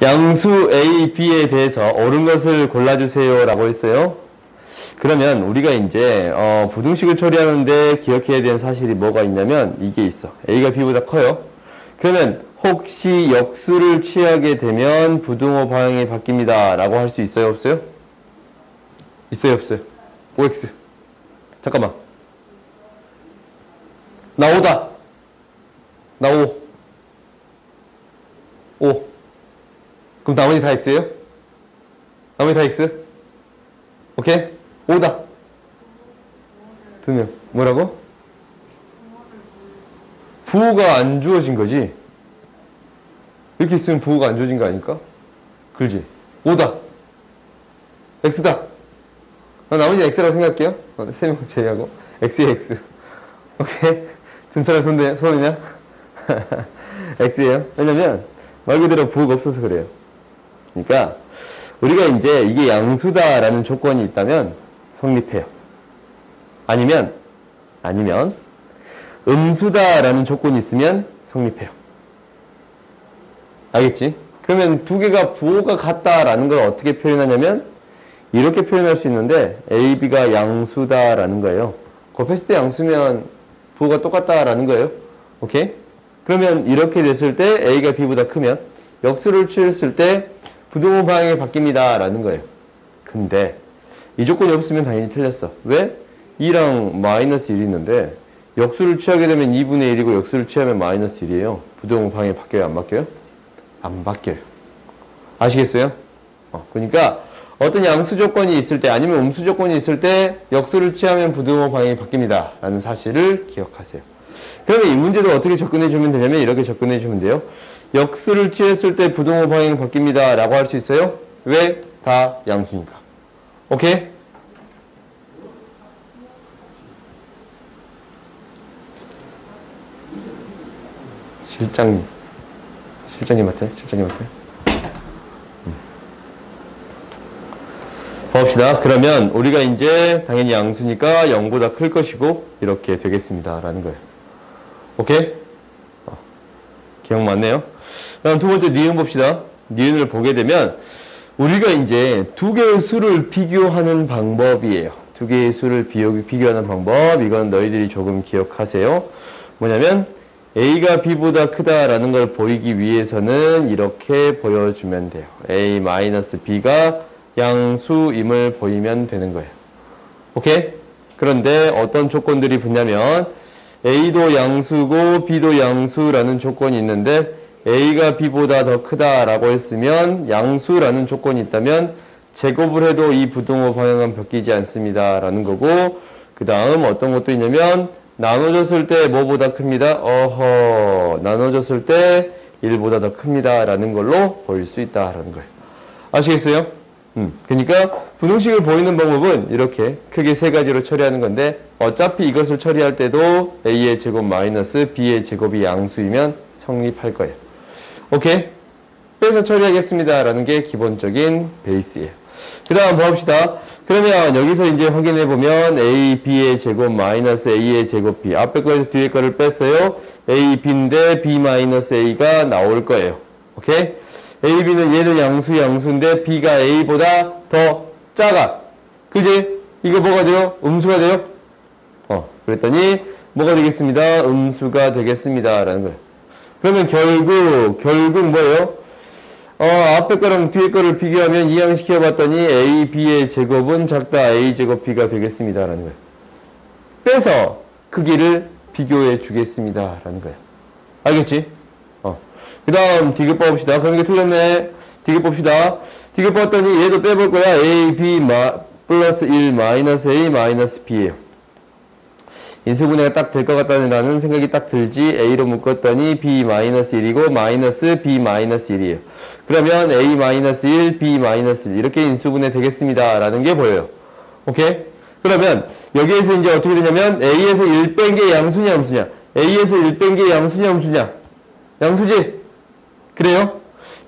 양수 A, B에 대해서 옳은 것을 골라주세요 라고 했어요. 그러면 우리가 이제 부등식을 처리하는데 기억해야 되는 사실이 뭐가 있냐면 이게 있어. A가 B보다 커요. 그러면 혹시 역수를 취하게 되면 부등호 방향이 바뀝니다 라고 할 수 있어요? 없어요? 있어요? 없어요? OX 잠깐만 나 5다 나 5 그럼 나머지 다 X예요? 나머지 다 X? 오케이? 5다 2명 뭐라고? 부호가 안 주어진 거지? 이렇게 있으면 부호가 안 주어진 거 아닐까? 그렇지? 5다 X다 나머지 X라고 생각할게요 3명 제외하고 X에 X 오케이? 든 사람 손이냐? X예요 왜냐면 말 그대로 부호가 없어서 그래요. 그러니까 우리가 이제 이게 양수다라는 조건이 있다면 성립해요. 아니면 음수다라는 조건이 있으면 성립해요. 알겠지? 그러면 두 개가 부호가 같다라는 걸 어떻게 표현하냐면 이렇게 표현할 수 있는데 A, B가 양수다라는 거예요. 곱했을 때 양수면 부호가 똑같다라는 거예요. 오케이? 그러면 이렇게 됐을 때 A가 B보다 크면 역수를 취했을 때 부등호 방향이 바뀝니다 라는 거예요. 근데 이 조건이 없으면 당연히 틀렸어. 왜? 2랑 마이너스 1이 있는데 역수를 취하게 되면 2분의 1이고 역수를 취하면 마이너스 1이에요. 부등호 방향이 바뀌어요? 안 바뀌어요? 안 바뀌어요. 아시겠어요? 그러니까 어떤 양수 조건이 있을 때 아니면 음수 조건이 있을 때 역수를 취하면 부등호 방향이 바뀝니다 라는 사실을 기억하세요. 그러면 이 문제도 어떻게 접근해 주면 되냐면 이렇게 접근해 주면 돼요. 역수를 취했을 때 부등호 방향이 바뀝니다 라고 할 수 있어요. 왜? 다 양수니까. 오케이? 실장님한테 봅시다. 그러면 우리가 이제 당연히 양수니까 0보다 클 것이고 이렇게 되겠습니다 라는 거예요. 오케이? 기억 맞네요. 다음 두 번째 니은 봅시다. 니은을 보게 되면 우리가 이제 두 개의 수를 비교하는 방법이에요. 두 개의 수를 비교하는 방법. 이건 너희들이 조금 기억하세요. 뭐냐면 A가 B보다 크다라는 걸 보이기 위해서는 이렇게 보여주면 돼요. A-B가 양수임을 보이면 되는 거예요. 오케이? 그런데 어떤 조건들이 붙냐면 A도 양수고 B도 양수라는 조건이 있는데 A가 B보다 더 크다라고 했으면 양수라는 조건이 있다면 제곱을 해도 이 부등호 방향은 바뀌지 않습니다 라는 거고 그 다음 어떤 것도 있냐면 나눠졌을 때 뭐보다 큽니다. 나눠졌을 때 1보다 더 큽니다 라는 걸로 보일 수 있다라는 거예요. 아시겠어요? 그러니까 부등식을 보이는 방법은 이렇게 크게 세 가지로 처리하는 건데 어차피 이것을 처리할 때도 A의 제곱 마이너스 B의 제곱이 양수이면 성립할 거예요. 오케이? 빼서 처리하겠습니다 라는 게 기본적인 베이스예요. 그 다음 봅시다. 그러면 여기서 이제 확인해 보면 A, B의 제곱 마이너스 A의 제곱 B 앞에 거에서 뒤에 거를 뺐어요. A, B인데 B 마이너스 A가 나올 거예요. 오케이? A, B는 얘는 양수인데 B가 A보다 더 작아. 그지? 이거 뭐가 돼요? 음수가 돼요? 그랬더니 뭐가 되겠습니다? 음수가 되겠습니다 라는 거예요. 그러면 결국 뭐예요? 앞에 거랑 뒤에 거를 비교하면 이항시켜 봤더니 A, B의 제곱은 작다 A 제곱 B가 되겠습니다 라는 거예요. 빼서 크기를 비교해 주겠습니다 라는 거예요. 알겠지? 그 다음 디귿 봐봅시다. 그럼 이게 틀렸네. 디귿 봅시다. 디귿 봤더니 얘도 빼볼 거야. A, B 플러스 1 마이너스 A 마이너스 B예요. 인수분해가 딱 될 것 같다는 생각이 딱 들지. A로 묶었더니 B 마이너스 1이고 마이너스 B 마이너스 1이에요. 그러면 A 마이너스 1, B 마이너스 1 이렇게 인수분해 되겠습니다 라는 게 보여요. 오케이? 그러면 여기에서 이제 어떻게 되냐면 A에서 1 뺀 게 양수냐 음수냐? A에서 1 뺀 게 양수냐 음수냐? 양수지? 그래요?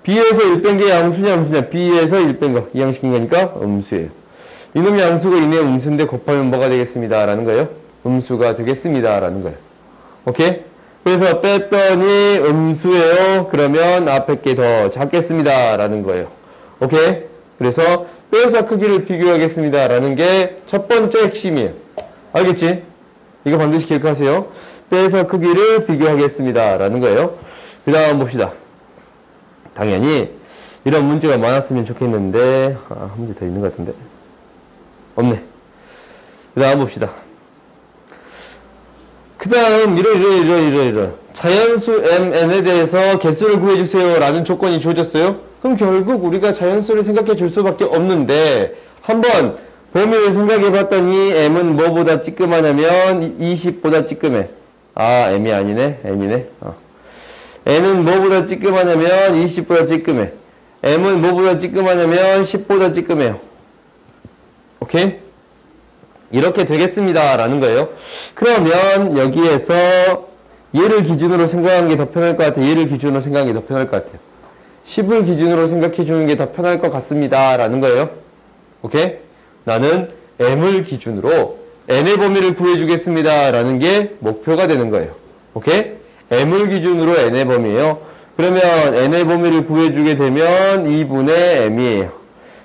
B에서 1 뺀 게 양수냐 음수냐? B에서 1 뺀 거 이항시킨 거니까 음수예요. 이놈이 양수고 이놈이 음수인데 곱하면 뭐가 되겠습니다 라는 거예요. 음수가 되겠습니다 라는 거예요. 오케이? 그래서 뺐더니 음수예요. 그러면 앞에 게 더 작겠습니다. 라는 거예요. 오케이? 그래서 빼서 크기를 비교하겠습니다. 라는 게 첫 번째 핵심이에요. 알겠지? 이거 반드시 기억하세요. 빼서 크기를 비교하겠습니다. 라는 거예요. 그 다음 봅시다. 당연히 이런 문제가 많았으면 좋겠는데 한 문제 더 있는 것 같은데 없네. 그 다음 봅시다. 그 다음 이런 자연수 mn에 대해서 개수를 구해주세요 라는 조건이 주어졌어요. 그럼 결국 우리가 자연수를 생각해 줄 수밖에 없는데 한번 범위를 생각해 봤더니 m은 뭐보다 찌끄마냐면 20보다 찌끄매. 아 m이 아니네 n이네. n은 뭐보다 찌끄마냐면 20보다 찌끄매. m은 뭐보다 찌끄마냐면 10보다 찌끄매요. 오케이? 이렇게 되겠습니다 라는 거예요. 그러면 여기에서 얘를 기준으로 생각하는 게 더 편할 것 같아요. 얘를 기준으로 생각하는 게 더 편할 것 같아요. 10을 기준으로 생각해 주는 게 더 편할 것 같습니다 라는 거예요. 오케이? 나는 m을 기준으로 n의 범위를 구해주겠습니다 라는 게 목표가 되는 거예요. 오케이? m을 기준으로 n의 범위예요. 그러면 n의 범위를 구해주게 되면 2분의 m이에요.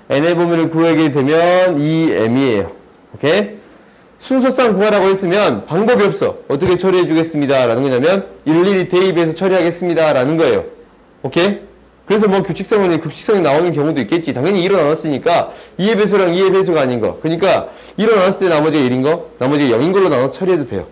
n의 범위를 구하게 되면 2m이에요. 오케이? 순서상 구하라고 했으면 방법이 없어. 어떻게 처리해 주겠습니다 라는 거냐면 일일이 대입해서 처리하겠습니다 라는 거예요. 오케이? 그래서 뭐 규칙성이 나오는 경우도 있겠지. 당연히 2로 나눴으니까 2의 배수랑 2의 배수가 아닌 거. 그러니까 2로 나눴을 때 나머지가 1인 거, 나머지가 0인 걸로 나눠서 처리해도 돼요.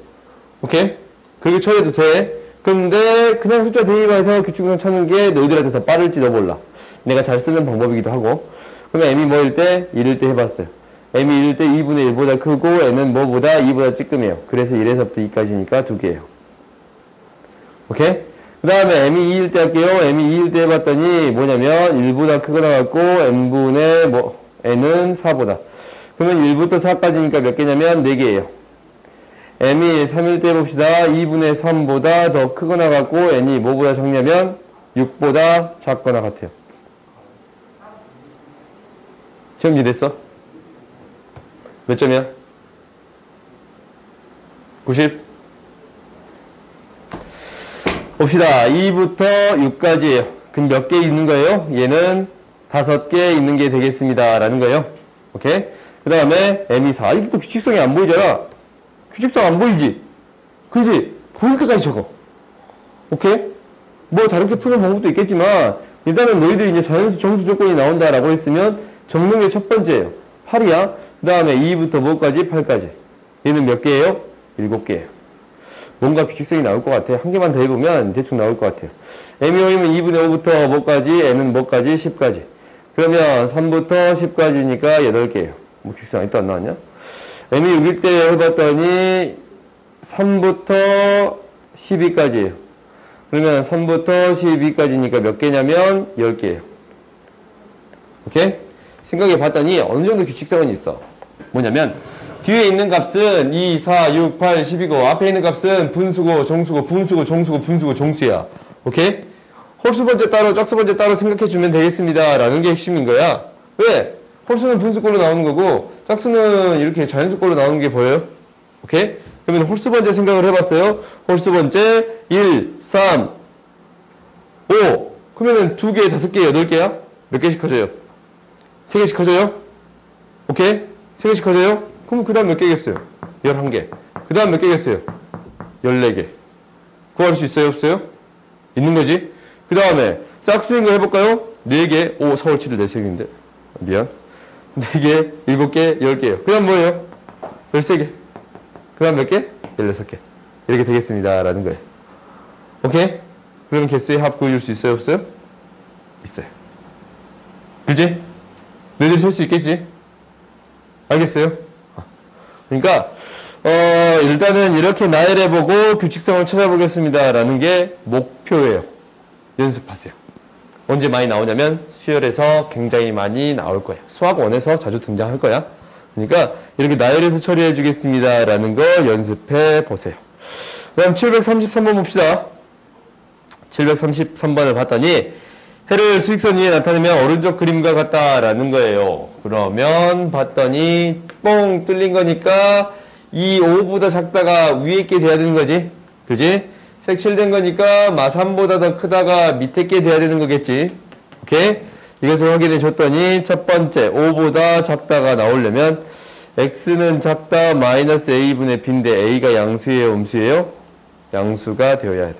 오케이? 그렇게 처리해도 돼. 그런데 그냥 숫자 대입해서 규칙성 찾는 게 너희들한테 더 빠를지도 몰라. 내가 잘 쓰는 방법이기도 하고. 그러면 m이 뭐일 때? 1일 때 해봤어요. m이 1일 때 2분의 1보다 크고 n은 뭐보다 2보다 찌끔해요. 그래서 1에서부터 2까지니까 2개예요. 오케이? 그 다음에 m이 2일 때 할게요. m이 2일 때 해봤더니 뭐냐면 1보다 크거나 같고 n분의 n은 4보다. 그러면 1부터 4까지니까 몇 개냐면 4개예요. m이 3일 때 해봅시다. 2분의 3보다 더 크거나 같고 n이 뭐보다 작냐면 6보다 작거나 같아요. 시험 이해됐어? 몇 점이야? 90? 봅시다. 2부터 6까지예요. 그럼 몇 개 있는 거예요? 얘는 5개 있는 게 되겠습니다. 라는 거예요. 오케이? 그 다음에 m이 4. 이게 또 규칙성이 안 보이잖아. 규칙성 안 보이지? 그지? 보일 때까지 적어. 오케이? 뭐 다르게 푸는 방법도 있겠지만 일단은 너희들이 이제 자연수 정수 조건이 나온다라고 했으면 적는 게 첫 번째예요. 8이야. 그 다음에 2부터 뭐까지? 8까지. 얘는 몇 개예요? 7개예요. 뭔가 규칙성이 나올 것 같아요. 한 개만 더 해보면 대충 나올 것 같아요. m이 0이면 2분의 5부터 뭐까지? n은 뭐까지? 10까지. 그러면 3부터 10까지니까 8개예요. 뭐 규칙성 아직도 안 나왔냐? m이 6일 때 해봤더니 3부터 12까지예요. 그러면 3부터 12까지니까 몇 개냐면 10개예요. 오케이? 생각해 봤더니 어느 정도 규칙성은 있어. 뭐냐면 뒤에 있는 값은 2, 4, 6, 8, 10이고 앞에 있는 값은 분수고 정수고 분수고 정수고 분수고 정수야. 오케이? 홀수 번째 따로 짝수 번째 따로 생각해 주면 되겠습니다 라는 게 핵심인 거야. 왜? 홀수는 분수꼴로 나오는 거고 짝수는 이렇게 자연수꼴로 나오는 게 보여요? 오케이? 그러면 홀수 번째 생각을 해봤어요. 홀수 번째 1, 3, 5 그러면은 2개, 5개, 8개야? 몇 개씩 커져요? 3개씩 커져요? 오케이? 3개씩 커져요? 그럼 그 다음 몇 개겠어요? 11개. 그 다음 몇 개겠어요? 14개. 구할 수 있어요? 없어요? 있는 거지? 그 다음에 짝수인 거 해볼까요? 4개. 5, 4, 5, 7을 4색인데. 미안. 4개, 7개, 10개요. 그 다음 뭐예요? 13개. 그 다음 몇 개? 16개. 이렇게 되겠습니다. 라는 거예요. 오케이? 그러면 개수의 합 구해줄 수 있어요? 없어요? 있어요. 그지? 너희들이 셀 수 있겠지? 알겠어요? 그러니까 일단은 이렇게 나열해보고 규칙성을 찾아보겠습니다 라는 게 목표예요. 연습하세요. 언제 많이 나오냐면 수열에서 굉장히 많이 나올 거예요. 수학원에서 자주 등장할 거야. 그러니까 이렇게 나열해서 처리해 주겠습니다 라는 거 연습해 보세요. 그 다음 733번 봅시다. 733번을 봤더니 해를 수직선 위에 나타내면 오른쪽 그림과 같다라는 거예요. 그러면 봤더니 뻥 뚫린 거니까 이 5보다 작다가 위에 게 돼야 되는 거지. 그지? 색칠된 거니까 마3보다 더 크다가 밑에 게 돼야 되는 거겠지. 오케이? 이것을 확인해 줬더니 첫 번째 5보다 작다가 나오려면 x는 작다 마이너스 a분의 b인데 a가 양수예요, 음수예요? 양수가 되어야 돼.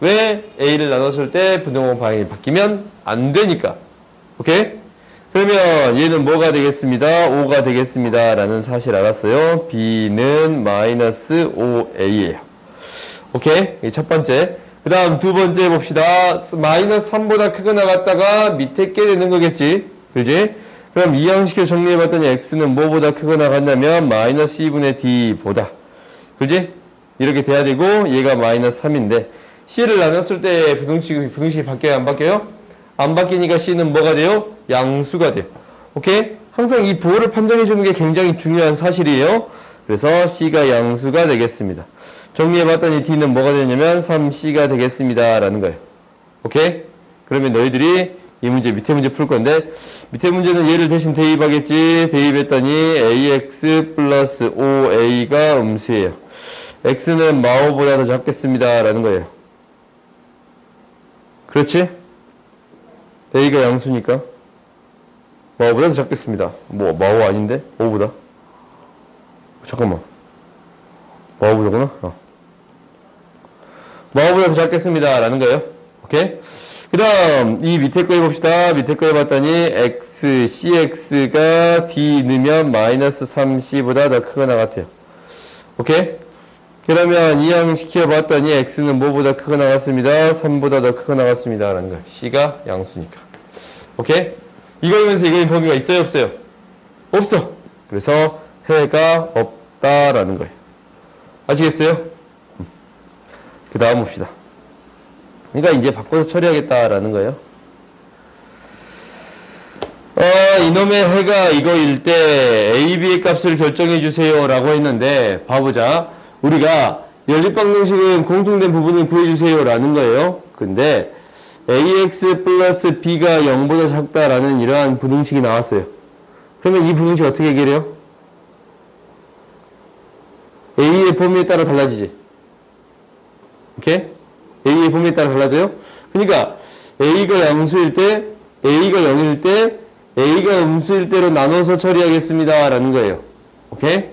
왜? a를 나눴을 때 부등호 방향이 바뀌면 안 되니까. 오케이? 그러면 얘는 뭐가 되겠습니다? 5가 되겠습니다. 라는 사실 알았어요. b는 마이너스 5a예요. 오케이? 이게 첫 번째. 그 다음 두 번째 봅시다. 마이너스 3보다 크게 나갔다가 밑에 게 되는 거겠지. 그지? 그럼 이 양식을 정리해봤더니 x는 뭐보다 크게 나갔냐면 마이너스 2분의 d보다. 그지? 이렇게 돼야 되고 얘가 마이너스 3인데 c를 나눴을 때 부등식이 바뀌어요? 안 바뀌어요? 안 바뀌니까 c는 뭐가 돼요? 양수가 돼요. 오케이? 항상 이 부호를 판정해주는 게 굉장히 중요한 사실이에요. 그래서 c가 양수가 되겠습니다. 정리해봤더니 d는 뭐가 되냐면 3c가 되겠습니다. 라는 거예요. 오케이? 그러면 너희들이 이 문제, 밑에 문제 풀 건데, 밑에 문제는 얘를 대신 대입하겠지. 대입했더니 ax 플러스 5a가 음수예요. x는 마5보다 더 작겠습니다. 라는 거예요. 그렇지? a가 양수니까 마5보다 더 작겠습니다. 뭐 마5 아닌데? 5보다? 잠깐만. 마5보다구나? 마5보다 더 작겠습니다. 라는 거예요. 오케이? 그 다음 이 밑에 거 해봅시다. 밑에 거 해봤더니 x, cx가 d 넣으면 마이너스 3c보다 더 크거나 같아요. 오케이? 그러면 이 양식 키워봤더니 x는 뭐보다 크게 나갔습니다. 3보다 더 크게 나갔습니다. 라는 거예요. c가 양수니까. 오케이? 이거면서 이거의 범위가 있어요? 없어요? 없어. 그래서 해가 없다라는 거예요. 아시겠어요? 그 다음 봅시다. 그러니까 이제 바꿔서 처리하겠다라는 거예요. 이놈의 해가 이거일 때 a, b의 값을 결정해 주세요 라고 했는데 봐보자. 우리가 연립방정식은 공통된 부분을 구해주세요 라는 거예요. 근데 ax 플러스 b가 0보다 작다라는 이러한 부등식이 나왔어요. 그러면 이 부등식 어떻게 해결해요? a의 범위에 따라 달라지지. 오케이? a의 범위에 따라 달라져요? 그러니까 a가 양수일 때, a가 0일 때, a가 음수일 때로 나눠서 처리하겠습니다 라는 거예요. 오케이?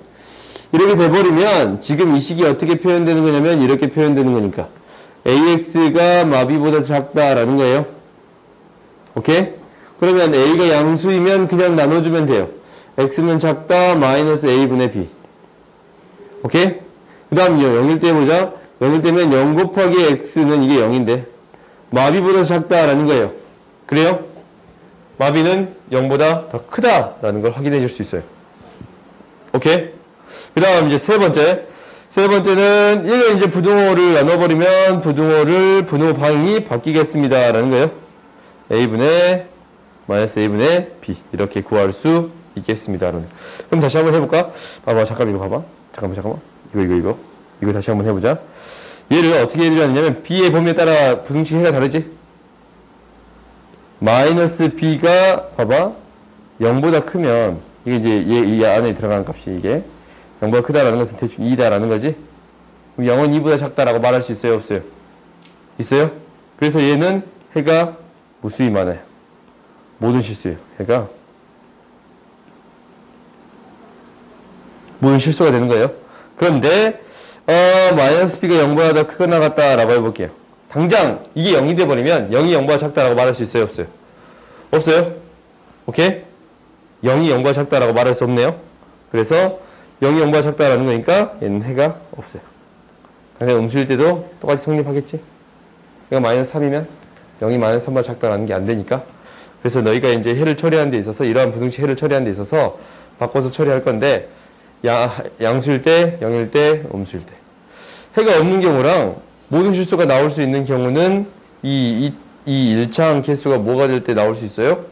이렇게 돼버리면 지금 이 식이 어떻게 표현되는 거냐면 이렇게 표현되는 거니까 ax가 마b보다 작다라는 거예요. 오케이? 그러면 a가 양수이면 그냥 나눠주면 돼요. x는 작다 마이너스 a분의 b. 오케이? 그 다음 0일 때 보자. 0일 때면 0 곱하기 x는 이게 0인데 마b보다 작다라는 거예요. 그래요? 마b는 0보다 더 크다라는 걸 확인해 줄 수 있어요. 오케이? 그 다음 이제 세 번째는 이거 이제 부등호를 나눠버리면 부등호 방향이 바뀌겠습니다 라는 거예요. a분의 마이너스 a분의 b 이렇게 구할 수 있겠습니다. 그럼 다시 한번 해볼까? 봐봐. 잠깐 이거 봐봐. 잠깐만. 이거 다시 한번 해보자. 얘를 어떻게 해드렸냐면 b의 범위에 따라 부등식 해가 다르지? 마이너스 b가 봐봐 0보다 크면 이게 이제 이 안에 들어가는 값이 이게 0보다 크다라는 것은 대충 2다라는 거지? 그럼 0은 2보다 작다라고 말할 수 있어요? 없어요? 있어요? 그래서 얘는 해가 무수히 많아요. 모든 실수예요. 해가 모든 실수가 되는 거예요. 그런데 마이너스 b가 0보다 더 크게 나갔다라고 해볼게요. 당장 이게 0이 돼버리면 0이 0보다 작다라고 말할 수 있어요? 없어요? 없어요? 오케이? 0이 0보다 작다라고 말할 수 없네요. 그래서 0이 0보다 작다라는 거니까 얘는 해가 없어요. 당장 음수일 때도 똑같이 성립하겠지? 얘가 마이너스 3이면 0이 마이너스 3보다 작다라는 게 안 되니까. 그래서 너희가 이제 해를 처리하는 데 있어서 이러한 부등식 해를 처리하는 데 있어서 바꿔서 처리할 건데 양수일 때, 0일 때, 음수일 때. 해가 없는 경우랑 모든 실수가 나올 수 있는 경우는 이 1차항 개수가 뭐가 될 때 나올 수 있어요?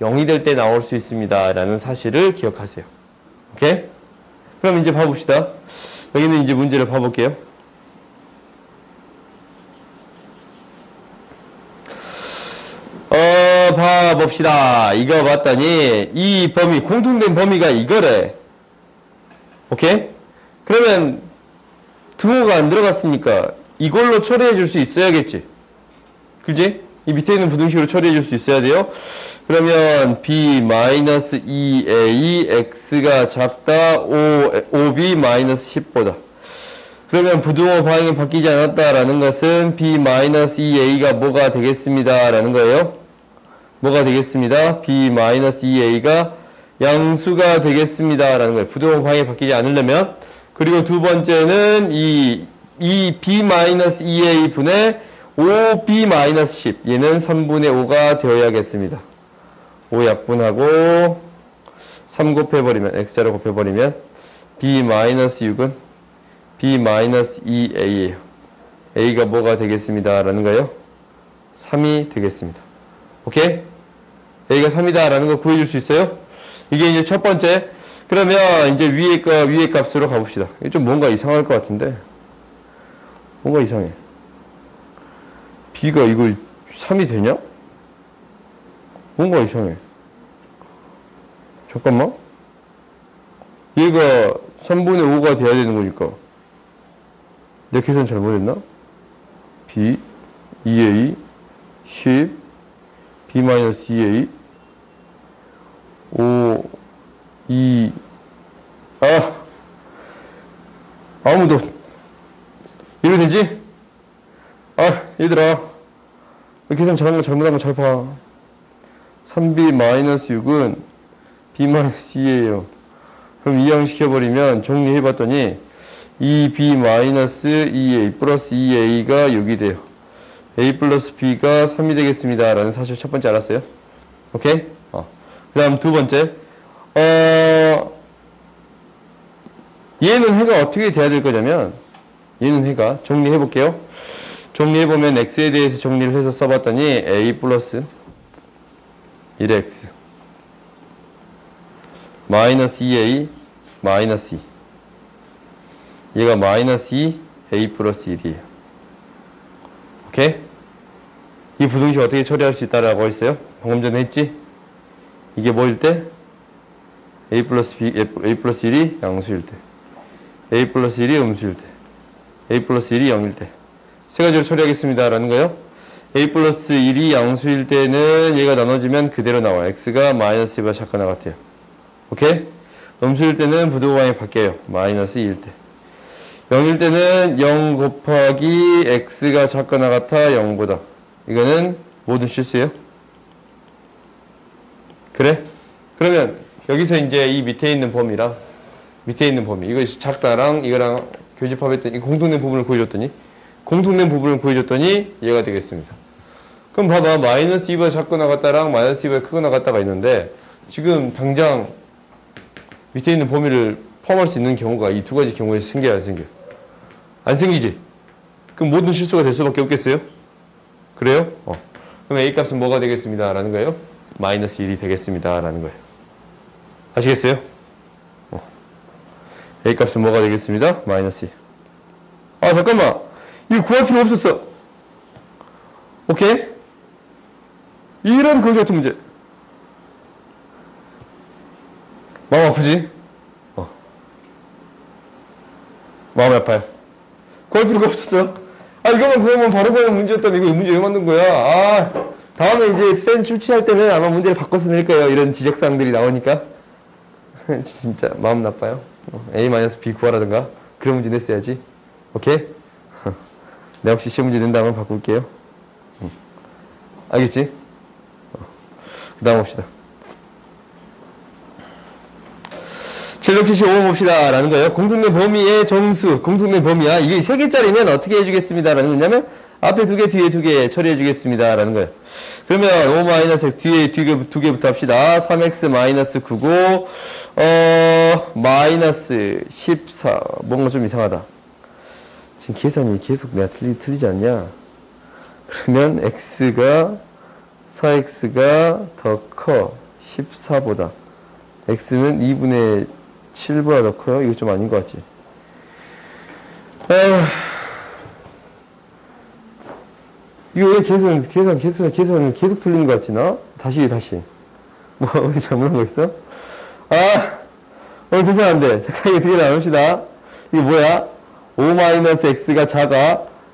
0이 될 때 나올 수 있습니다. 라는 사실을 기억하세요. 오케이? 그럼 이제 봐봅시다. 여기는 이제 문제를 봐볼게요. 봐봅시다. 이거 봤더니 이 범위, 공통된 범위가 이거래. 오케이? 그러면 등호가 안 들어갔으니까 이걸로 처리해 줄 수 있어야겠지. 그지? 이 밑에 있는 부등식으로 처리해 줄 수 있어야 돼요. 그러면 b-2a x가 작다 5b-10보다. 그러면 부등호 방향이 바뀌지 않았다라는 것은 b-2a가 뭐가 되겠습니다 라는 거예요. 뭐가 되겠습니다. b-2a가 양수가 되겠습니다 라는 거예요. 부등호 방향이 바뀌지 않으려면. 그리고 두 번째는 이 b-2a 분의 5b-10 얘는 3분의 5가 되어야겠습니다. 5 약분하고 3 곱해버리면 x자로 곱해버리면 b-6은 b-2a예요. a가 뭐가 되겠습니다 라는 거예요. 3이 되겠습니다. 오케이? a가 3이다 라는 거 구해줄 수 있어요? 이게 이제 첫 번째. 그러면 이제 위의 값으로 가봅시다. 이게 좀 뭔가 이상할 것 같은데 뭔가 이상해. b가 이거 3이 되냐? 뭔가 이상해. 잠깐만. 얘가 3분의 5가 돼야 되는 거니까. 내 계산 잘못했나? b, 2a, 10, b-2a, 5, 2, 아무도. 이래 되지? 얘들아. 계산 잘못한 거 잘 봐. 3b-6은 b-2예요. 그럼 이항시켜버리면 정리해봤더니 2b-2a 플러스 2a가 6이 돼요. a 플러스 b가 3이 되겠습니다. 라는 사실 첫 번째 알았어요. 오케이? 그 다음 두 번째. 얘는 해가 어떻게 돼야 될 거냐면, 얘는 해가, 정리해볼게요. 정리해보면 x에 대해서 정리를 해서 써봤더니 a 플러스 1x 마이너스 2a 마이너스 2 얘가 마이너스 2 a 플러스 1이에요. 오케이? 이 부등식 어떻게 처리할 수 있다라고 했어요? 방금 전에 했지? 이게 뭐일 때? a 플러스 1이 양수일 때, a 플러스 1이 음수일 때, a 플러스 1이 0일 때 세 가지로 처리하겠습니다 라는 거예요. a 플러스 1이 양수일 때는 얘가 나눠지면 그대로 나와요. x가 마이너스 1보다 작거나 같아요. 오케이? 음수일 때는 부등호방이 바뀌어요. 마이너스 2일 때. 0일 때는 0 곱하기 x가 작거나 같아 0보다. 이거는 모든 실수예요. 그래? 그러면 여기서 이제 이 밑에 있는 범위랑 밑에 있는 범위, 이거 작다랑 이거랑 교집합했더니 공통된 부분을 구해줬더니 얘가 되겠습니다. 그럼 봐봐. 마이너스 2보다 작고 나갔다랑 마이너스 2보다 크고 나갔다가 있는데 지금 당장 밑에 있는 범위를 포함할 수 있는 경우가 이 두 가지 경우에서 생겨야 안 생겨? 안 생기지? 그럼 모든 실수가 될 수밖에 없겠어요? 그래요? 그럼 a 값은 뭐가 되겠습니다 라는 거예요? 마이너스 1이 되겠습니다 라는 거예요. 아시겠어요? a 값은 뭐가 되겠습니다? 마이너스 2. 잠깐만. 이거 구할 필요 없었어. 오케이? 이런 거지 같은 문제. 마음 아프지? 마음이 아파요. 구할 필요가 없었어. 이거만 구하면 바로 구하는 문제였다면 이거 문제 왜 만든 거야? 다음에 이제 쌤 출제할 때는 아마 문제를 바꿔서 낼 거예요. 이런 지적사항들이 나오니까. 진짜 마음 나빠요. a-b 구하라든가 그런 문제 냈어야지. 오케이? 내가 혹시 시험 문제 낸다면 바꿀게요. 알겠지? 그 다음 봅시다. 775번 봅시다. 라는 거예요. 공통된 범위의 정수. 공통된 범위야. 이게 3개짜리면 어떻게 해주겠습니다. 라는 거냐면 앞에 2개, 뒤에 2개 처리해 주겠습니다. 라는 거예요. 그러면 5-x 뒤에 2개부터 합시다. 3x 9고 마이너스 14. 뭔가 좀 이상하다. 지금 계산이 계속 내가 틀리지 않냐? 그러면 x가 4x가 더 커. 14보다. x는 2분의 7보다 더 커요? 이거 좀 아닌 것 같지? 이거 왜 계산 계속 틀리는 것 같지, 나? 다시. 뭐, 어디 잘못한 거 있어? 오늘 계산 안 돼. 잠깐, 이거 2개 나눕시다. 이거 뭐야? 5-x가 작아.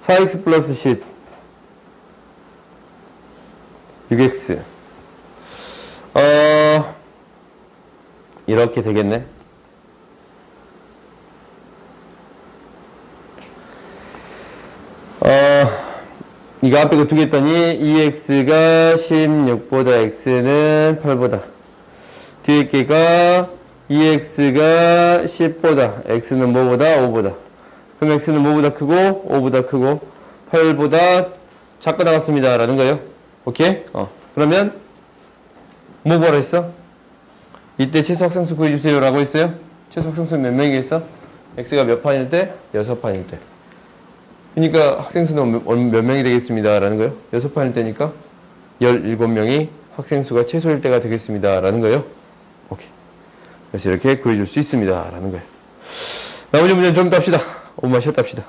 4x 플러스 10 6x 이렇게 되겠네. 이거 앞에 거 두 개 했더니 2x가 16보다 x는 8보다 뒤에 게가 2x가 10보다 x는 뭐보다 5보다 그럼 x는 뭐보다 크고 5보다 크고 8보다 작고 나왔습니다 라는 거예요. 오케이? 그러면 뭐 뭐라 했어? 이때 최소 확산수 구해주세요 라고 했어요. 최소 확산수 몇 명이겠어? x가 몇 판일 때? 6판일 때. 그러니까 학생수는 몇 명이 되겠습니다 라는 거예요. 6판일 때니까 17명이 학생수가 최소일 때가 되겠습니다 라는 거예요. 오케이. 그래서 이렇게 구해줄 수 있습니다 라는 거예요. 나머지 문제는 좀 이따 합시다. 5분만 쉬었다 합시다.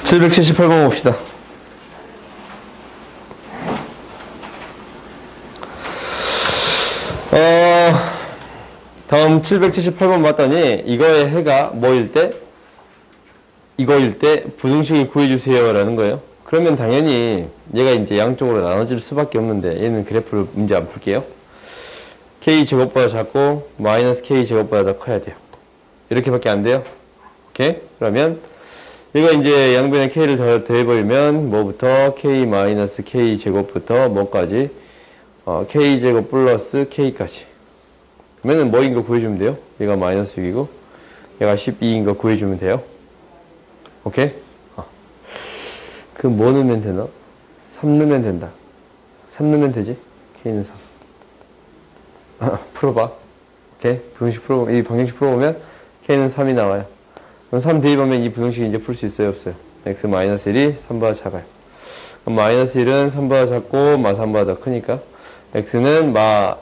778번 봅시다. 다음 778번 봤더니 이거의 해가 뭐일 때? 이거일 때 부등식을 구해주세요 라는 거예요. 그러면 당연히 얘가 이제 양쪽으로 나눠질 수밖에 없는데 얘는 그래프를 문제 안 풀게요. k제곱보다 작고 마이너스 k제곱보다 더 커야 돼요. 이렇게밖에 안 돼요. 오케이? 그러면 이거 이제 양변에 k를 더 더해버리면 뭐부터 k 마이너스 k제곱부터 뭐까지 k제곱 플러스 k까지 그러면은 뭐인 거 구해주면 돼요. 얘가 마이너스 6이고 얘가 12인 거 구해주면 돼요. 오케이? 그 뭐 넣으면 되나? 3 넣으면 된다. 3 넣으면 되지? k는 3. 풀어봐. 오케이? 부등식 풀어보면, 이 방정식 풀어보면 k는 3이 나와요. 그럼 3 대입하면 이 부등식 이제 풀 수 있어요? 없어요? x-1이 3보다 작아요. 그럼 마이너스 1은 3보다 작고 마 3보다 더 크니까 x는 마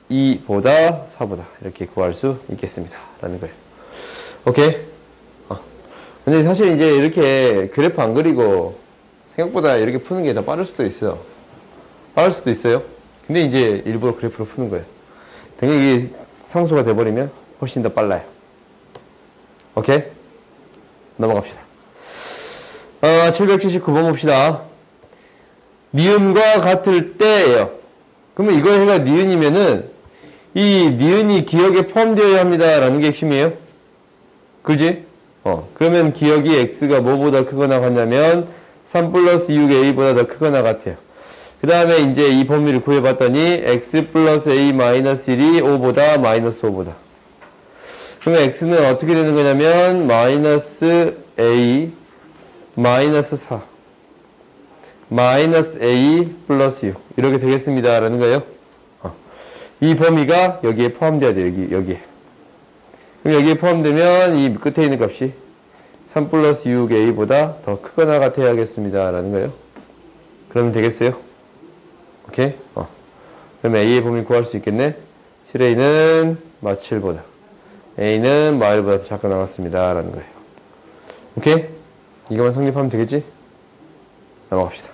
2보다 4보다 이렇게 구할 수 있겠습니다. 라는 거예요. 오케이? 근데 사실 이제 이렇게 그래프 안 그리고 생각보다 이렇게 푸는 게 더 빠를 수도 있어요. 빠를 수도 있어요. 근데 이제 일부러 그래프로 푸는 거예요. 당연히 이게 상수가 돼버리면 훨씬 더 빨라요. 오케이? 넘어갑시다. 779번 봅시다. 니은과 같을 때예요. 그러면 이거 해가 니은이면은 이 니은이 기억에 포함되어야 합니다. 라는 게 핵심이에요. 그지? 그러면 기억이 x가 뭐보다 크거나 같냐면 3 플러스 6a보다 더 크거나 같아요. 그 다음에 이제 이 범위를 구해봤더니 x 플러스 a 마이너스 1이 5보다 마이너스 5보다. 그러면 x는 어떻게 되는 거냐면 마이너스 a 마이너스 4 마이너스 a 플러스 6 이렇게 되겠습니다. 라는 거예요. 이 범위가 여기에 포함돼야 돼요. 여기에. 그럼 여기에 포함되면 이 끝에 있는 값이 3 플러스 6a보다 더 크거나 같아야겠습니다. 라는 거예요. 그러면 되겠어요? 오케이? 그러면 a의 범위 구할 수 있겠네? 7a는 마 7보다. a는 마 1보다 더 작고 나왔습니다. 라는 거예요. 오케이? 이거만 성립하면 되겠지? 넘어갑시다.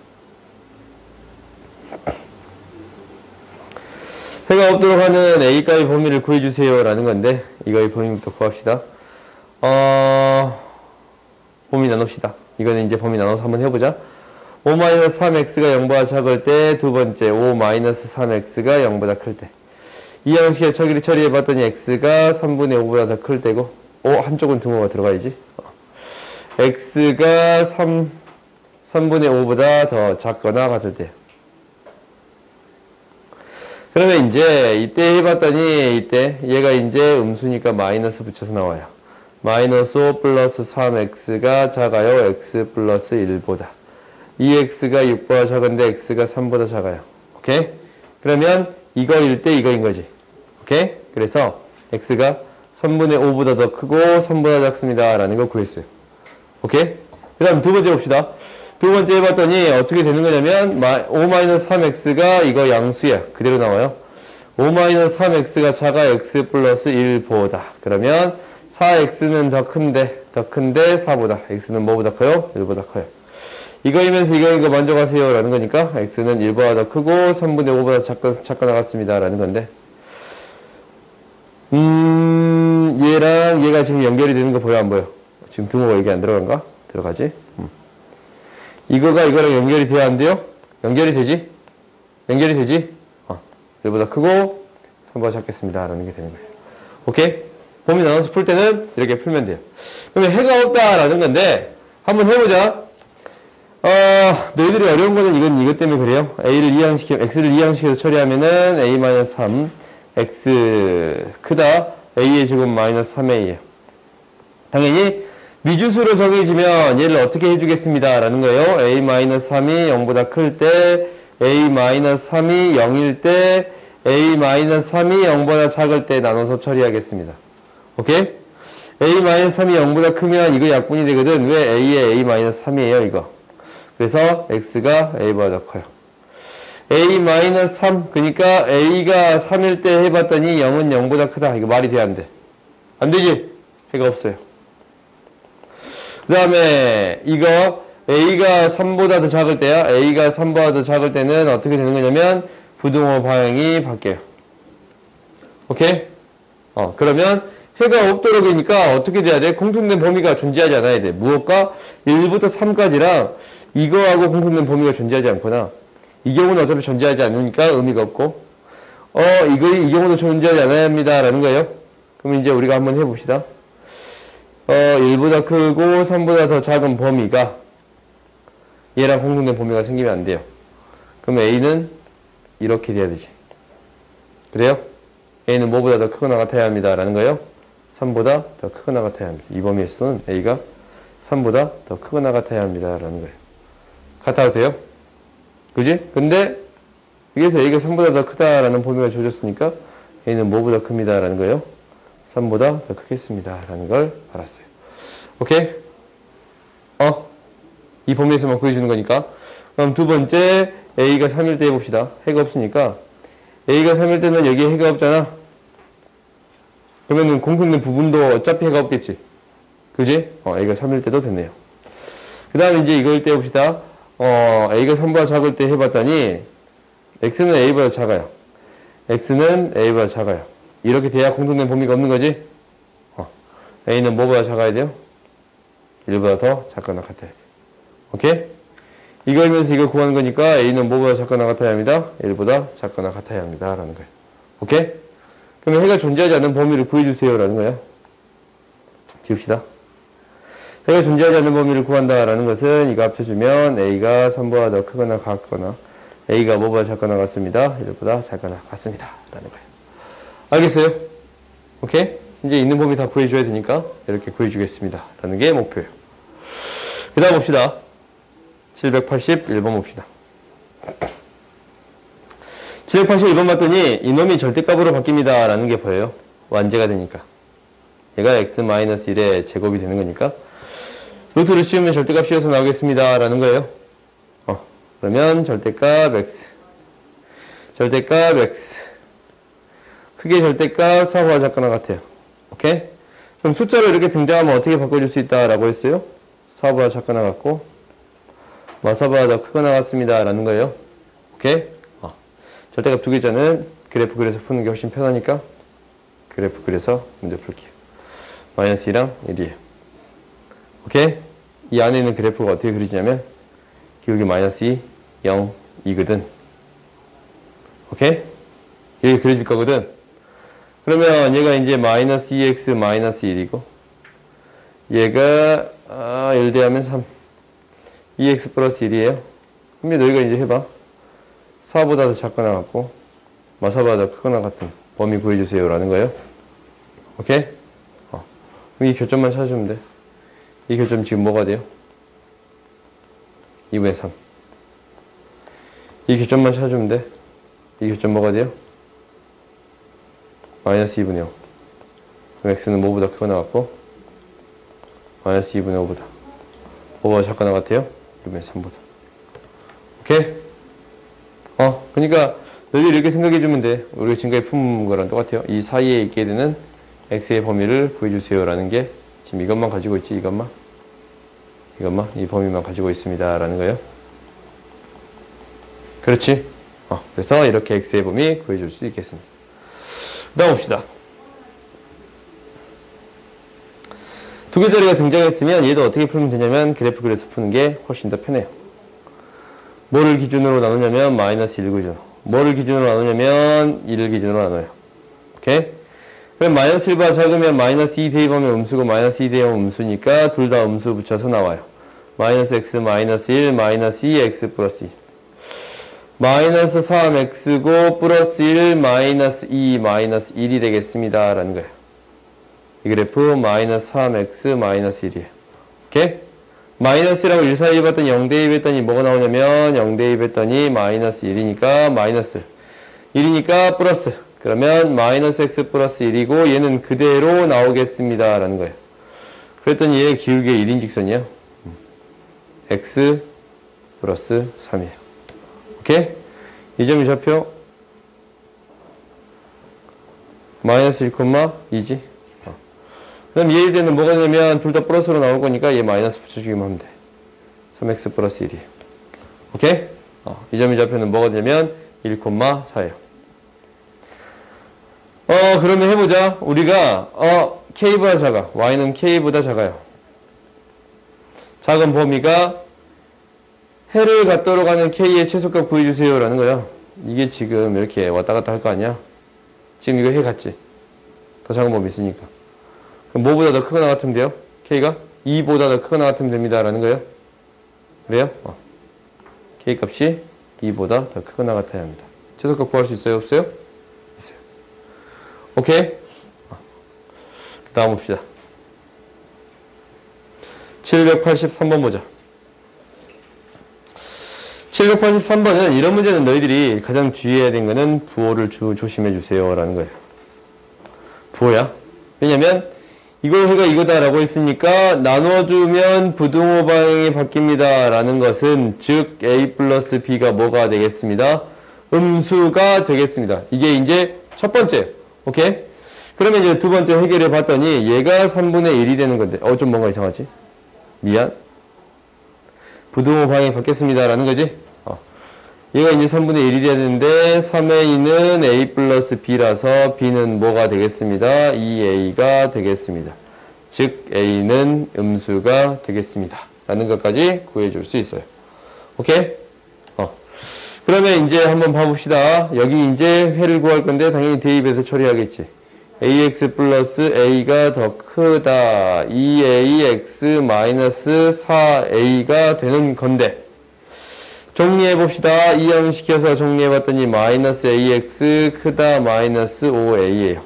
해가 없도록 하는 a값의 범위를 구해주세요. 라는 건데, 이거의 범위부터 구합시다. 범위 나눕시다. 이거는 이제 범위 나눠서 한번 해보자. 5-3x가 0보다 작을 때, 두 번째, 5-3x가 0보다 클 때. 이 양식의 처리해봤더니 x가 3분의 5보다 더 클 때고, 한쪽은 등호가 들어가야지. x가 3분의 5보다 더 작거나 같을 때. 그러면 이제 이때 해봤더니 이때 얘가 이제 음수니까 마이너스 붙여서 나와요. 마이너스 5 플러스 3x가 작아요. x 플러스 1보다. 2x가 6보다 작은데 x가 3보다 작아요. 오케이? 그러면 이거일 때 이거인 거지. 오케이? 그래서 x가 3분의 5보다 더 크고 3보다 작습니다. 라는 걸 구했어요. 오케이? 그 다음 두 번째 봅시다. 두 번째 해봤더니 어떻게 되는 거냐면 5-3x가 이거 양수야. 그대로 나와요. 5-3x가 작아 x 플러스 1보다. 그러면 4x는 더 큰데 4보다. x는 뭐보다 커요? 1보다 커요. 이거이면서 이거 먼저 가세요. 라는 거니까 x는 1보다 더 크고 3분의 5보다 작고 나갔습니다. 라는 건데 얘랑 얘가 지금 연결이 되는 거 보여 안 보여? 지금 등호가 여기 안 들어간가? 들어가지? 이거가 이거랑 연결이 돼야 안 돼요? 연결이 되지? 연결이 되지? 1보다 크고 3보다 작겠습니다. 라는 게 되는 거예요. 오케이? 범위 나눠서 풀 때는 이렇게 풀면 돼요. 그러면 해가 없다라는 건데, 한번 해보자. 너희들이 어려운 거는 이것 때문에 그래요. x를 이항시켜서 처리하면은 a-3, x 크다, a의 제곱 마이너스 3a예요. 당연히 미주수로 정해지면 얘를 어떻게 해주겠습니다. 라는 거예요. a-3이 0보다 클 때, a-3이 0일 때, a-3이 0보다 작을 때 나눠서 처리하겠습니다. 오케이? a-3이 0보다 크면 이거 약분이 되거든. 왜 a에 a-3이에요, 이거. 그래서 x가 a보다 더 커요. a-3, 그러니까 a가 3일 때 해봤더니 0은 0보다 크다. 이거 말이 돼, 안 돼? 안 되지? 해가 없어요. 그 다음에 이거 a가 3보다 더 작을 때야. a가 3보다 더 작을 때는 어떻게 되는 거냐면 부등호 방향이 바뀌어요. 오케이? 그러면 해가 없도록이니까 어떻게 돼야 돼? 공통된 범위가 존재하지 않아야 돼. 무엇과? 1부터 3까지랑 이거하고 공통된 범위가 존재하지 않거나, 이 경우는 어차피 존재하지 않으니까 의미가 없고, 이 경우도 존재하지 않아야 합니다. 라는 거예요. 그럼 이제 우리가 한번 해봅시다. 1보다 크고 3보다 더 작은 범위가 얘랑 공통된 범위가 생기면 안 돼요. 그럼 A는 이렇게 돼야 되지. 그래요? A는 뭐보다 더 크거나 같아야 합니다. 라는 거예요. 3보다 더 크거나 같아야 합니다. 이 범위에서는 A가 3보다 더 크거나 같아야 합니다. 라는 거예요. 같아도 돼요? 그지? 근데 여기서 A가 3보다 더 크다라는 범위가 주어졌으니까 A는 뭐보다 큽니다. 라는 거예요. 3보다 더 크겠습니다. 라는 걸 알았어요. 오케이? 이 범위에서만 구해주는 거니까. 그럼 두 번째, A가 3일 때 해봅시다. 해가 없으니까. A가 3일 때는 여기에 해가 없잖아. 그러면은 공통된 부분도 어차피 해가 없겠지. 그지? A가 3일 때도 됐네요. 그 다음에 이제 이걸 때 해봅시다. A가 3보다 작을 때 해봤더니, X는 A보다 작아요. X는 A보다 작아요. 이렇게 돼야 공통된 범위가 없는 거지? A는 뭐보다 작아야 돼요? 1보다 더 작거나 같아야 돼요. 오케이? 이걸면서 이걸 구하는 거니까 A는 뭐보다 작거나 같아야 합니다. 1보다 작거나 같아야 합니다. 라는 거예요. 오케이? 그러면 해가 존재하지 않는 범위를 구해주세요. 라는 거예요. 지웁시다. 해가 존재하지 않는 범위를 구한다. 라는 것은 이거 합쳐주면 A가 3보다 더 크거나 같거나 A가 뭐보다 작거나 같습니다. 1보다 작거나 같습니다. 라는 거예요. 알겠어요? 오케이? 이제 있는 범위 다 구해줘야 되니까 이렇게 구해주겠습니다. 라는 게 목표예요. 그 다음 봅시다. 781번 봅시다. 781번 봤더니 이놈이 절대값으로 바뀝니다. 라는 게 보여요. 완제가 되니까. 얘가 x-1의 제곱이 되는 거니까. 루트를 씌우면 절대값 씌워서 나오겠습니다. 라는 거예요. 그러면 절대값 x. 절대값 x. 크게 절대값 4보다 작거나 같아요. 오케이? 그럼 숫자로 이렇게 등장하면 어떻게 바꿔줄 수 있다라고 했어요? 4보다 작거나 같고, 4보다 더 크거나 같습니다. 라는 거예요. 오케이? 절대값 두 개자는 그래프 그려서 푸는 게 훨씬 편하니까 그래프 그려서 문제 풀게요. 마이너스 2랑 1이에요. 오케이? 이 안에 있는 그래프가 어떻게 그려지냐면 기울기 마이너스 2, 0, 2거든. 오케이? 여기 그려질 거거든. 그러면 얘가 이제 마이너스 2x 마이너스 1이고 얘가 1 대하면 3 2x 플러스 1이에요. 그럼 너희가 이제 해봐. 4보다 더 작거나 같고 4보다 더 크거나 같은 범위 구해주세요 라는 거예요. 오케이? 그럼 이 교점만 찾아주면 돼. 이 교점 지금 뭐가 돼요? 2분의 3. 이 교점만 찾아주면 돼. 이 교점 뭐가 돼요? 마이너스 2분의 5. 그럼 x는 뭐보다 크거나 같고 마이너스 2분의 5보다 뭐보다 작거나 같아요? 2분의 3보다. 오케이? 그러니까 너희들이 이렇게 생각해주면 돼. 우리가 지금까지 푼 거랑 똑같아요. 이 사이에 있게 되는 x의 범위를 구해주세요 라는 게 지금 이것만 가지고 있지. 이것만 이 범위만 가지고 있습니다 라는 거예요. 그렇지? 그래서 이렇게 x의 범위 구해줄 수 있겠습니다. 그 다음 봅시다. 두 개짜리가 등장했으면 얘도 어떻게 풀면 되냐면 그래프 그려서 푸는 게 훨씬 더 편해요. 뭐를 기준으로 나누냐면 마이너스 1 기준으로. 뭐를 기준으로 나누냐면 1을 기준으로 나눠요. 오케이? 그럼 마이너스 1보다 작으면 마이너스 2 대입하면 음수고 마이너스 2 대입하면 음수니까 둘 다 음수 붙여서 나와요. 마이너스 x 마이너스 1 마이너스 2 x 플러스 2. 마이너스 3x고 플러스 1 마이너스 2 마이너스 1이 되겠습니다. 라는 거예요. 이 그래프 마이너스 3x 마이너스 1이에요. 오케이? 마이너스라고 1 사이에 봤더니 0 대입했더니 뭐가 나오냐면 0 대입했더니 마이너스 1이니까 마이너스 1이니까 플러스. 그러면 마이너스 x 플러스 1이고 얘는 그대로 나오겠습니다. 라는 거예요. 그랬더니 얘 기울기가 1인직선이야. x 플러스 3이에요. 오케이? 이 점이 좌표 마이너스 1,2지. 그럼 얘 때는 뭐가 되냐면 둘 다 플러스로 나올 거니까 얘 마이너스 붙여주기만 하면 돼. 3x 플러스 1이에요. 오케이? 이 점이 좌표는 뭐가 되냐면 1,4예요. 그러면 해보자. 우리가 k보다 작아. y는 k보다 작아요. 작은 범위가 해를 갖도록 하는 k의 최소값 구해주세요 라는 거야. 이게 지금 이렇게 왔다 갔다 할 거 아니야? 지금 이거 해 같지? 더 작은 범위 있으니까. 그럼 뭐보다 더 크거나 같으면 돼요? k가 2보다 더 크거나 같으면 됩니다 라는 거예요. 그래요? k 값이 2보다 더 크거나 같아야 합니다. 최소값 구할 수 있어요? 없어요? 있어요. 오케이? 다음 봅시다. 783번 보자. 783번은 이런 문제는 너희들이 가장 주의해야 되는 거는 부호를 조심해 주세요 라는 거예요. 부호야. 왜냐면 이걸 해가 이거다 라고 했으니까 나눠주면 부등호 방향이 바뀝니다 라는 것은 즉 a 플러스 b가 뭐가 되겠습니다? 음수가 되겠습니다. 이게 이제 첫 번째. 오케이? 그러면 이제 두 번째 해결해 봤더니 얘가 3분의 1이 되는 건데 좀 뭔가 이상하지? 미안. 부등호 방향이 바뀌었습니다 라는 거지? 얘가 이제 3분의 1이 돼야 되는데 3a는 a 플러스 b라서 b는 뭐가 되겠습니다? 2a가 되겠습니다. 즉 a는 음수가 되겠습니다. 라는 것까지 구해줄 수 있어요. 오케이? 그러면 이제 한번 봐봅시다. 여기 이제 회를 구할 건데 당연히 대입해서 처리하겠지. ax 플러스 a가 더 크다. 2ax 마이너스 4a가 되는 건데 정리해봅시다. 이항시켜서 정리해봤더니 마이너스 ax 크다 마이너스 5a예요.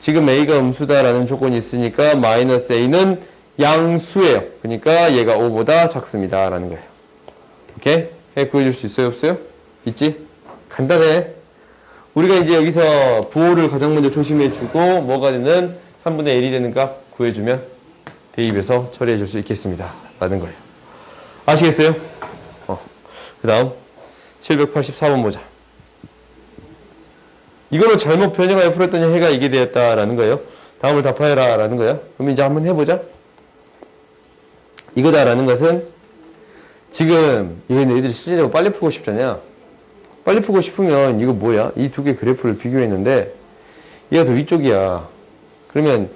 지금 a가 음수다라는 조건이 있으니까 마이너스 a는 양수예요. 그러니까 얘가 5보다 작습니다. 라는 거예요. 오케이? 해 구해줄 수 있어요? 없어요? 있지? 간단해. 우리가 이제 여기서 부호를 가장 먼저 조심해주고 뭐가 되는 3분의 1이 되는 값 구해주면 대입해서 처리해줄 수 있겠습니다. 라는 거예요. 아시겠어요? 그 다음 784번 보자. 이거는 잘못 변형하여 풀었더니 해가 이게 되었다라는 거예요. 다음을 답하여라 라는 거예요. 그럼 이제 한번 해보자. 이거다라는 것은 지금 이거는 애들이 실제적으로 빨리 풀고 싶잖아요. 빨리 풀고 싶으면 이거 뭐야? 이 두 개 그래프를 비교했는데 얘가 더 위쪽이야. 그러면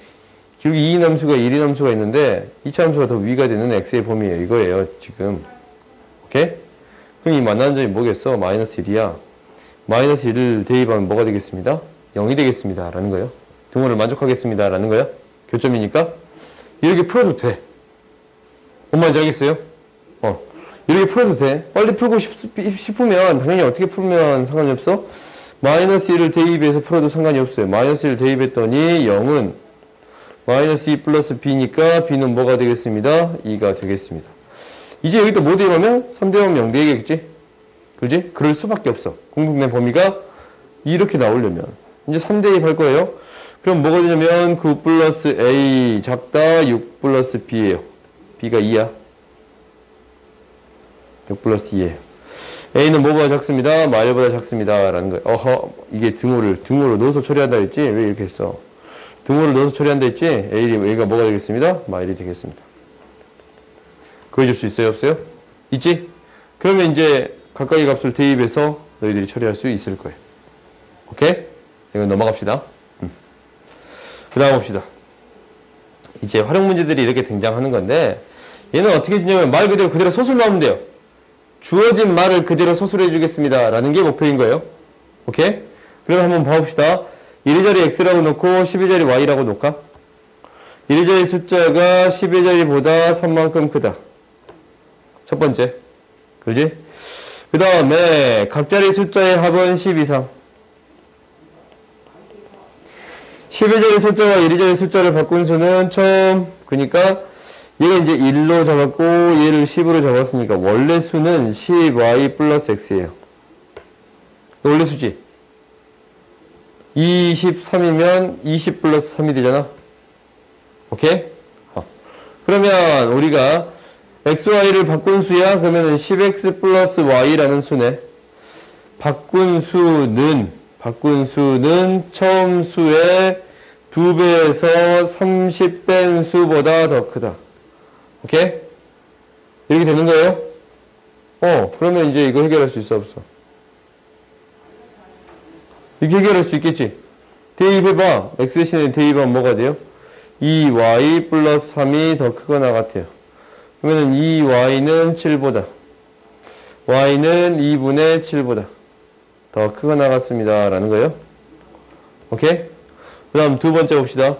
기울기 2인 함수가 1인 함수가 있는데 2차 함수가 더 위가 되는 x의 범위예요. 이거예요. 지금. 오케이? 그럼 이 만나는 점이 뭐겠어? 마이너스 1이야. 마이너스 1을 대입하면 뭐가 되겠습니다? 0이 되겠습니다. 라는 거예요. 등호를 만족하겠습니다. 라는 거예요. 교점이니까. 이렇게 풀어도 돼. 뭔 말인지 알겠어요? 이렇게 풀어도 돼. 빨리 풀고 싶으면 당연히 어떻게 풀면 상관이 없어? 마이너스 1을 대입해서 풀어도 상관이 없어요. 마이너스 1을 대입했더니 0은 마이너스 2 플러스 b니까 b는 뭐가 되겠습니다? 2가 되겠습니다. 이제 여기다 뭐 대입하면? 3 대입하면 0 되겠지? 그지? 그럴 수밖에 없어. 공통된 범위가 이렇게 나오려면. 이제 3 대입할 거예요. 그럼 뭐가 되냐면 9 플러스 a 작다 6 플러스 b예요. b가 2야. 6 플러스 2예요. a는 뭐보다 작습니다. 마일보다 작습니다. 라는 거예요. 이게 등호를 넣어서 처리한다 했지? 왜 이렇게 했어? 등호를 넣어서 처리한다 했지? a가 뭐가 되겠습니다? 마일이 되겠습니다. 구해줄 수 있어요? 없어요? 있지? 그러면 이제 각각의 값을 대입해서 너희들이 처리할 수 있을 거예요. 오케이? 이건 넘어갑시다. 그 다음 봅시다. 이제 활용 문제들이 이렇게 등장하는 건데, 얘는 어떻게 주냐면 말 그대로 소술 나오면 돼요. 주어진 말을 그대로 소술해 주겠습니다 라는 게 목표인 거예요. 오케이? 그럼 한번 봐봅시다. 이리저리 x라고 놓고 12자리 y라고 놓을까? 이리저리 숫자가 12자리보다 3만큼 크다. 첫 번째. 그지? 그 다음에 각자리 숫자의 합은 10 이상. 12자리 숫자와 이리저리 숫자를 바꾼 수는 처음, 그러니까 얘가 이제 1로 잡았고 얘를 10으로 잡았으니까 원래 수는 10y 플러스 x예요. 원래 수지. 23이면 20 플러스 3이 되잖아. 오케이? 그러면 우리가 xy를 바꾼 수야? 그러면은 10x 플러스 y라는 수네. 바꾼 수는 처음 수의 2배에서 30 뺀 수보다 더 크다. 오케이? 이렇게 되는 거예요? 그러면 이제 이거 해결할 수 있어, 없어? 이렇게 해결할 수 있겠지? 대입해봐. x 대신에 대입하면 뭐가 돼요? 2y 플러스 3이 더 크거나 같아요. 그러면 2y는 7보다, y는 2분의 7보다 더 크거나 같습니다. 라는 거예요. 오케이? 그 다음 두 번째 봅시다.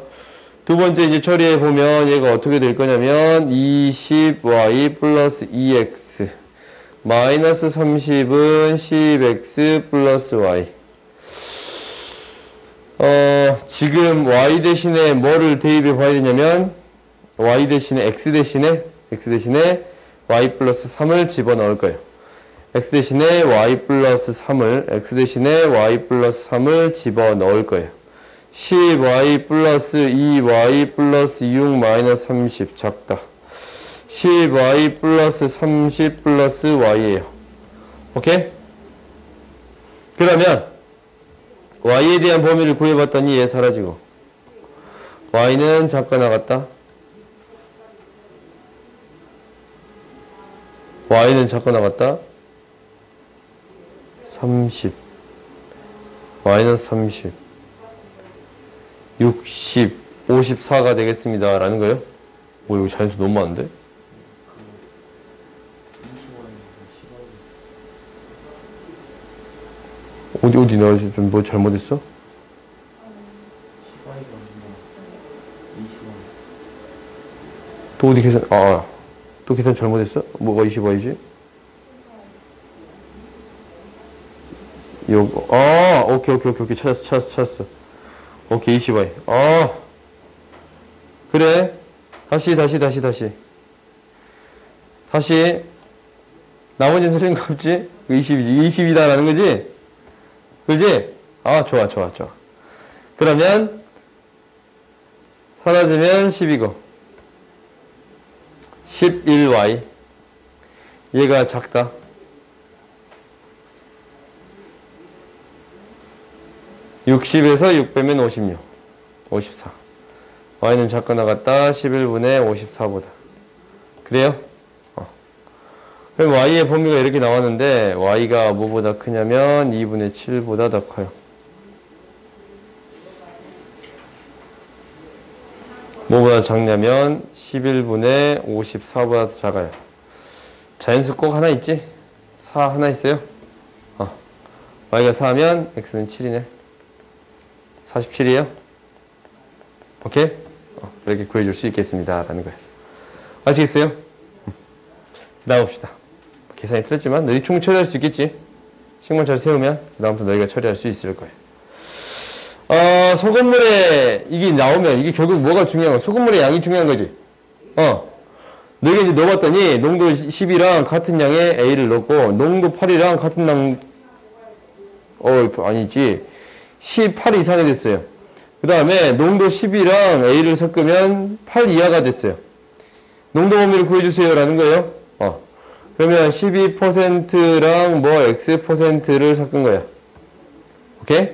두 번째 이제 처리해 보면 얘가 어떻게 될 거냐면 20y 플러스 2x 마이너스 30은 10x 플러스 y. 지금 y 대신에 뭐를 대입해 봐야 되냐면 y 대신에 x 대신에 y 플러스 3을 집어넣을 거예요. x 대신에 y 플러스 3을 집어넣을 거예요. 10y 플러스 2y 플러스 6 마이너스 30 작다. 10y 플러스 30 플러스 y예요. 오케이? 그러면 y에 대한 범위를 구해봤더니 얘 사라지고 y는 작거나 같다. y는 작거나 같다. 30 마이너스 30 60 54가 되겠습니다 라는 거예요. 이거 자연수 너무 많은데? 어디 나와 있어? 좀 뭐 잘못했어? 또 어디 계산, 또 계산 잘못했어? 뭐가 25이지? 요거, 오케이. 찾았어. 오케이, 20y. 그래. 다시. 나머지는 틀린 거 없지? 20이다라는 거지? 그지? 좋아. 그러면, 사라지면 10이고, 11y. 얘가 작다. 60에서 6 빼면 56, 54. y는 작거나 같다. 11분의 54보다. 그래요? 그럼 y의 범위가 이렇게 나왔는데 y가 뭐보다 크냐면 2분의 7보다 더 커요. 뭐보다 작냐면 11분의 54보다 더 작아요. 자연수 꼭 하나 있지? 4 하나 있어요? y가 4면 x는 7이네. 47이에요? 오케이? 이렇게 구해줄 수 있겠습니다. 라는 거예요. 아시겠어요? 나옵시다. 계산이 틀렸지만 너희 충분히 처리할 수 있겠지? 식만 잘 세우면 그 다음부터 너희가 처리할 수 있을 거예요. 소금물에 이게 나오면 이게 결국 뭐가 중요한 거야? 소금물의 양이 중요한 거지? 너희가 이제 넣어봤더니 농도 10이랑 같은 양의 A를 넣고 농도 8이랑 같은 양 아니지 18 이상이 됐어요. 그 다음에 농도 10이랑 A를 섞으면 8 이하가 됐어요. 농도 범위를 구해주세요 라는 거예요. 그러면 12%랑 뭐 X%를 섞은 거야. 오케이?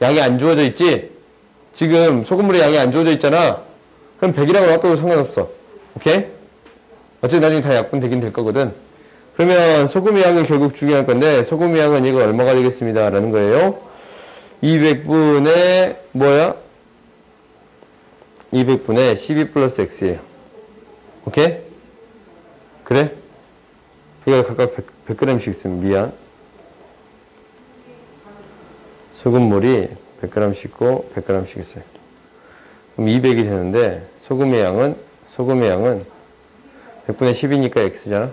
양이 안 주어져 있지? 지금 소금물의 양이 안 주어져 있잖아. 그럼 100이라고 놔둬도 상관없어. 오케이? 어쨌든 나중에 다 약분 되긴 될 거거든. 그러면 소금의 양이 결국 중요할 건데 소금의 양은 이거 얼마가 되겠습니다 라는 거예요. 200분의 뭐야? 200분의 12 플러스 x예요. 오케이? 그래? 이거 각각 100g씩 있으면 미안. 소금물이 100g씩 있고 100g씩 있어요. 그럼 200이 되는데 소금의 양은 100분의 10이니까 x잖아.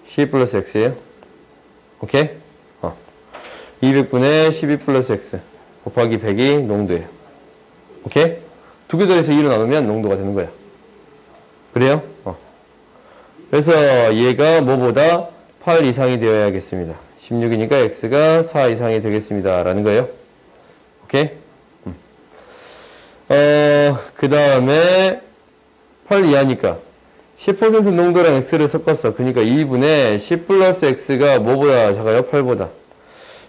12 플러스 x예요. 오케이? 200분의 12 플러스 x 곱하기 100이 농도예요. 오케이? 두 개 더해서 2로 나누면 농도가 되는 거야. 그래요? 그래서 얘가 뭐보다 8 이상이 되어야겠습니다. 16이니까 x가 4 이상이 되겠습니다. 라는 거예요. 오케이? 그 다음에 8 이하니까 10% 농도랑 x를 섞었어. 그러니까 2분의 10 플러스 x가 뭐보다 작아요? 8보다.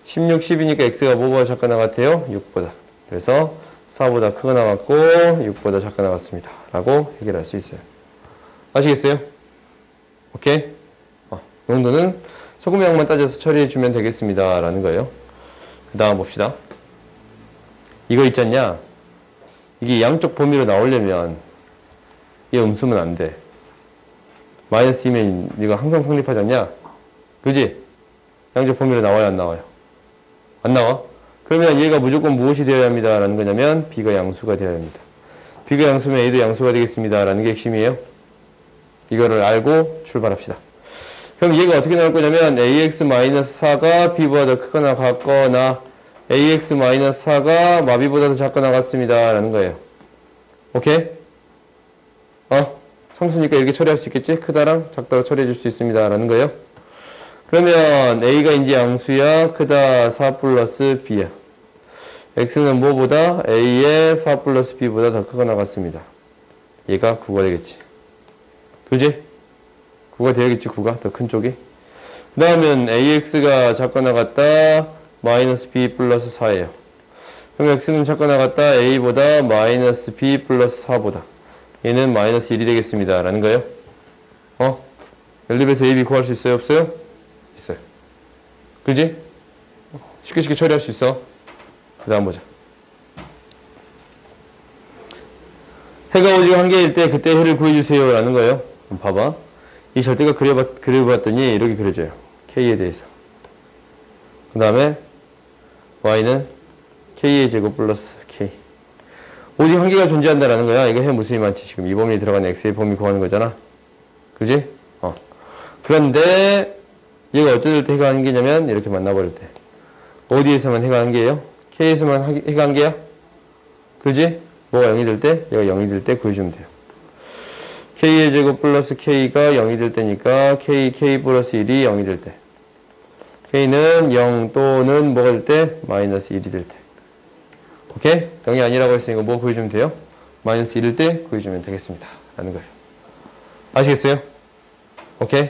16, 10이니까 x가 뭐보다 작거나 같아요? 6보다. 그래서 4보다 크거 나왔고 6보다 작거 나왔습니다. 라고 해결할 수 있어요. 아시겠어요? 오케이? 농도는 소금 양만 따져서 처리해주면 되겠습니다. 라는 거예요. 그 다음 봅시다. 이거 있잖냐? 이게 양쪽 범위로 나오려면 얘 음수면 안 돼. 마이너스 2면 이거 항상 성립하지 않냐? 그지? 양쪽 범위로 나와요? 안 나와요? 안 나와? 그러면 얘가 무조건 무엇이 되어야 합니다. 라는 거냐면 B가 양수가 되어야 합니다. B가 양수면 A도 양수가 되겠습니다. 라는 게 핵심이에요. 이거를 알고 출발합시다. 그럼 얘가 어떻게 나올 거냐면 AX-4가 B보다 더 크거나 같거나 AX-4가 마비보다 더 작거나 같습니다. 라는 거예요. 오케이? 상수니까 이렇게 처리할 수 있겠지? 크다랑 작다로 처리해 줄 수 있습니다. 라는 거예요. 그러면 A가 이제 양수야. 크다 4 플러스 B야. X는 뭐보다? A의 4 플러스 B보다 더 크거나 같습니다. 얘가 9가 되겠지. 그지? 9가 되겠지. 9가 더 큰 쪽이. 그 다음엔 AX가 작거나 같다. 마이너스 B 플러스 4예요. 그럼 X는 작거나 같다. A보다 마이너스 B 플러스 4보다. 얘는 마이너스 1이 되겠습니다. 라는 거예요. 연립에서 AB 구할 수 있어요? 없어요? 있어요. 그지? 쉽게 처리할 수 있어. 그 다음 보자. 해가 오직 한 개일 때 그때 해를 구해주세요. 라는 거예요. 봐봐. 이 절대가 그려봤더니 이렇게 그려져요. K에 대해서. 그 다음에 Y는 K의 제곱 플러스 K. 오직 한 개가 존재한다라는 거야. 이거 해 무수히 많지. 지금 이 범위에 들어가는 X의 범위 구하는 거잖아. 그지? 그런데 얘가 어쩔 때 해가 한 개냐면 이렇게 만나버릴 때. 어디에서만 해가 한 개예요? K에서만 해가 한 개야? 그지? 뭐가 0이 될 때? 얘가 0이 될 때 구해주면 돼요. K의 제곱 플러스 K가 0이 될 때니까 K 플러스 1이 0이 될 때. K는 0 또는 뭐가 될 때? 마이너스 1이 될 때. 오케이? 0이 아니라고 했으니까 뭐 구해주면 돼요? 마이너스 1일 때 구해주면 되겠습니다. 라는 거예요. 아시겠어요? 오케이?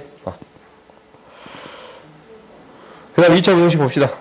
그 다음 2차 부등식 봅시다.